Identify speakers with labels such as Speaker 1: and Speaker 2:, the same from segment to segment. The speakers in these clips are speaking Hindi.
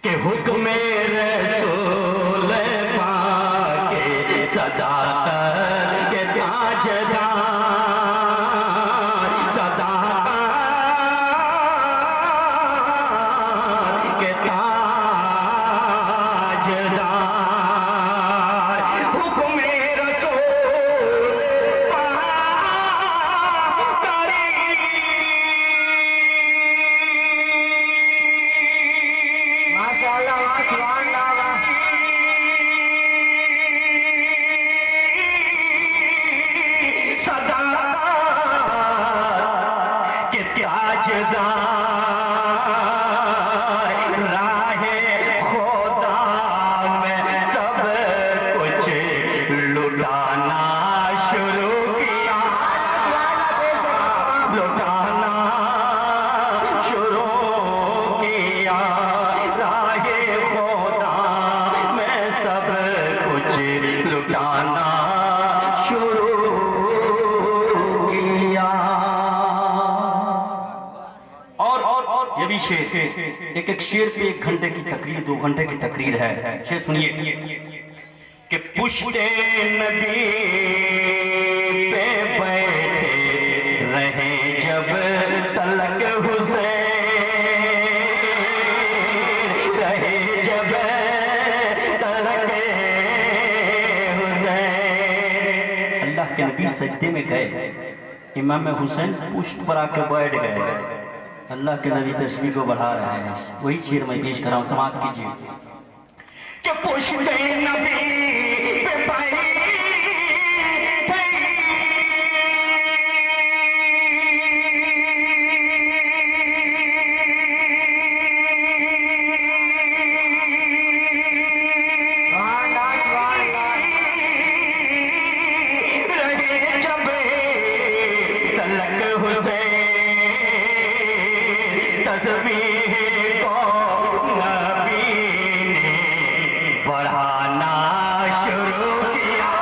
Speaker 1: के हुक्म रसूल पाक सदाकत के ताजदार, सदाकत के ताजदार, हुक्म रसूल पाक
Speaker 2: माशाअल्लाह, वाह, सुभान अल्लाह, वाह।
Speaker 1: सदाकत के ताजदार, राहे खुदा में सब कुछ लुटाना शुरू किया, लुटाना शुरू किया, राहे खुदा में सब कुछ लुटाना शुरू किया। और ये भी शेर, एक एक शेर पे 1 घंटे की तकरीर, 2 घंटे की तकरीर है। शेर सुनिए कि पुश्ते नबी पे बैठे रहे जब तलक हुसैन, रहे जब तलक हुसैन। अल्लाह के नबी सजदे में गए, इमाम हुसैन पुष्ट पर आके बैठ गए, अल्लाह के नबी तस्वीर को बढ़ा रहे हैं। वही शेर मैं पेश कर रहा हूं, समाप्त कीजिए कि पुश्ते नबी पे बैठे
Speaker 2: सुभान अल्लाह, सुभान अल्लाह।
Speaker 1: रहे जब तलक हुसैन, तस्बीह को नबी ने बढ़ाना शुरू किया,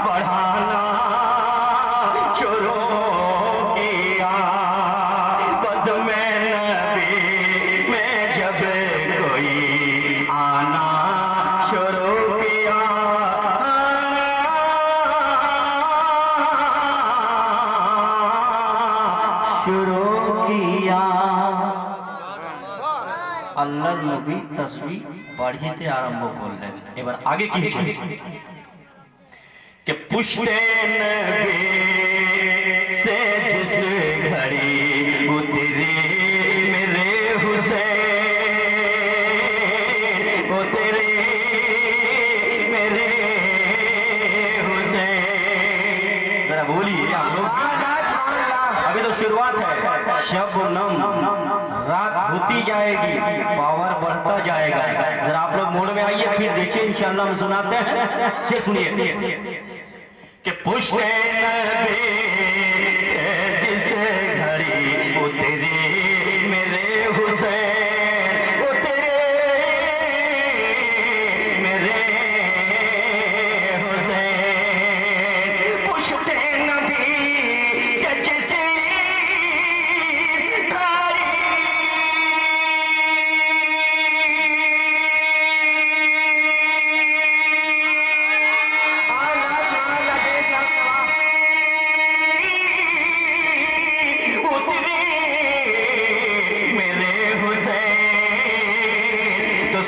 Speaker 1: बढ़ाना शुरू किया। बस में नबी में जब कोई आना शुरू किया, शुरू किया। अल्लाह नबी तस्वीर बढ़ीते आरंभ করলেন। এবার आगे कीजिए कि पुश्ते नबी से जिस घड़ी उतरी मेरे हुसैन, उतरी मेरे हुसैन। जरा बोलिए आप लोग, अभी तो शुरुआत है। शबनम, रात होती जाएगी, पावर बढ़ता जाएगा। जरा आप लोग मूड में आइए, फिर देखिए इंशाअल्लाह हम सुनाते हैं। ये सुनिए कि पुश्ते नबी से जिस घड़ी उतरी मेरे हुसैन, उतरे मेरे हुसैन। पुश्ते नबी से जिस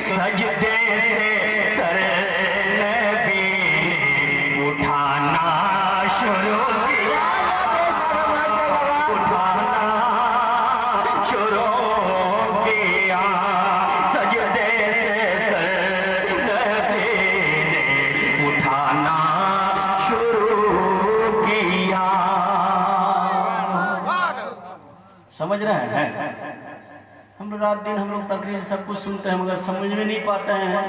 Speaker 1: सजदे से सर नबी ने उठाना शुरू किया, उठाना शुरू किया। सजदे से सर नबी ने उठाना शुरू किया। समझ रहे हैं? हम लोग रात दिन हम लोग तकरीर सब कुछ सुनते हैं, मगर समझ में नहीं पाते हैं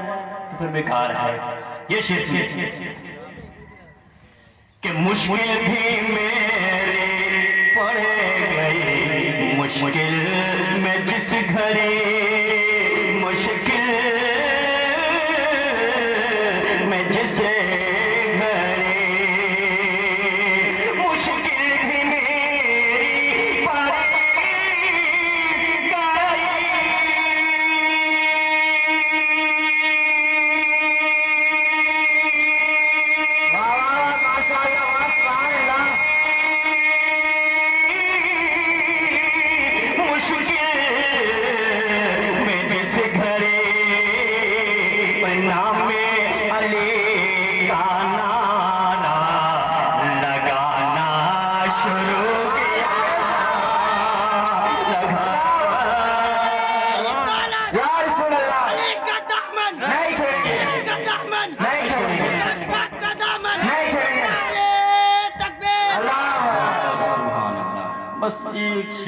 Speaker 1: तो फिर बेकार है। ये शेर कि मुश्किल भी मेरी पड़ गई, मुश्किल में जिस घड़ी, मुश्किल में जिस घड़ी, मुश्किल भी मेरी पड़ गई।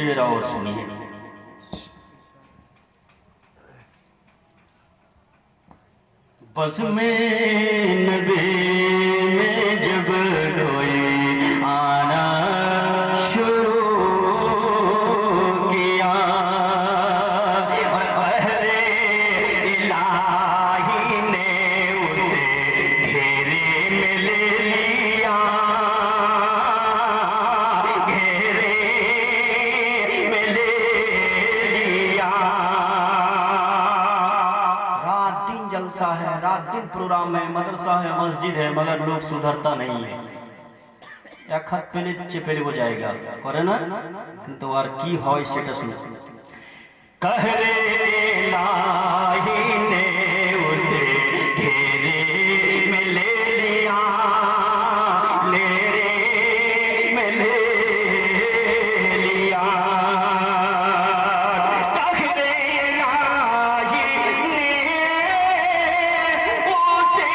Speaker 1: जरा और सुनिए। बस में नबी में जब कोई आना शुरू किया और बहरे इलाही ने उसे घेरे में ले लिया, घेरे में ले लिया। रात दिन जलसा है, रात दिन प्रोग्राम है, मदरसा है, मस्जिद है, मगर लोग सुधरता नहीं है। এক হাত পেলে চেপে লেগে जाएगा করে না, কিন্তু আর কি হয় সেটা শুনে। कहरे इलाही ने उसे घेरे में ले लिया, लेरे में ले लिया। कहरे इलाही ने उसे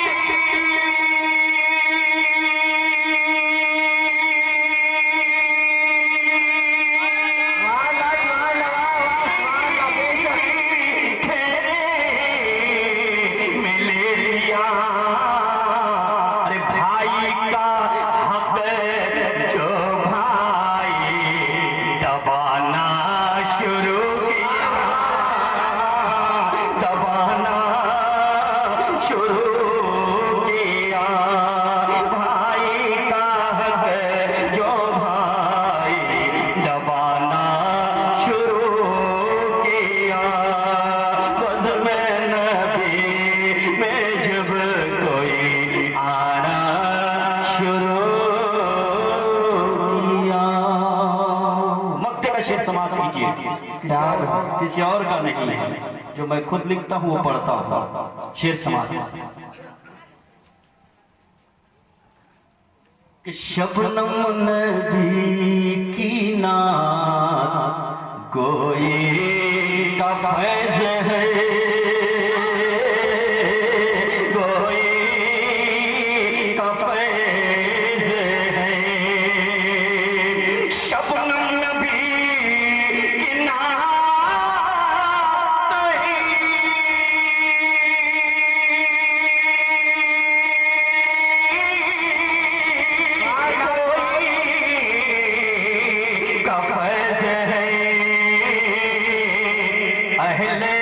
Speaker 1: में ले लिया। अरे भाई का हक जो भाई दबाना शुरू किया, दबाना शुरू किया। भाई का हक जो भाई दबाना शुरू किया। बस में नबी में जब कोई आना शुरू किया। मक्ते का शेर समाप्त कीजिए, किसी और का नहीं है, जो मैं खुद लिखता हूँ वो पढ़ता हूँ। शेर समाप्त। कि शबनम नबी की नात गोई का फैज़ है, गोई का फैज़ है। शबनम नबी की नात का फैज़ है। अहले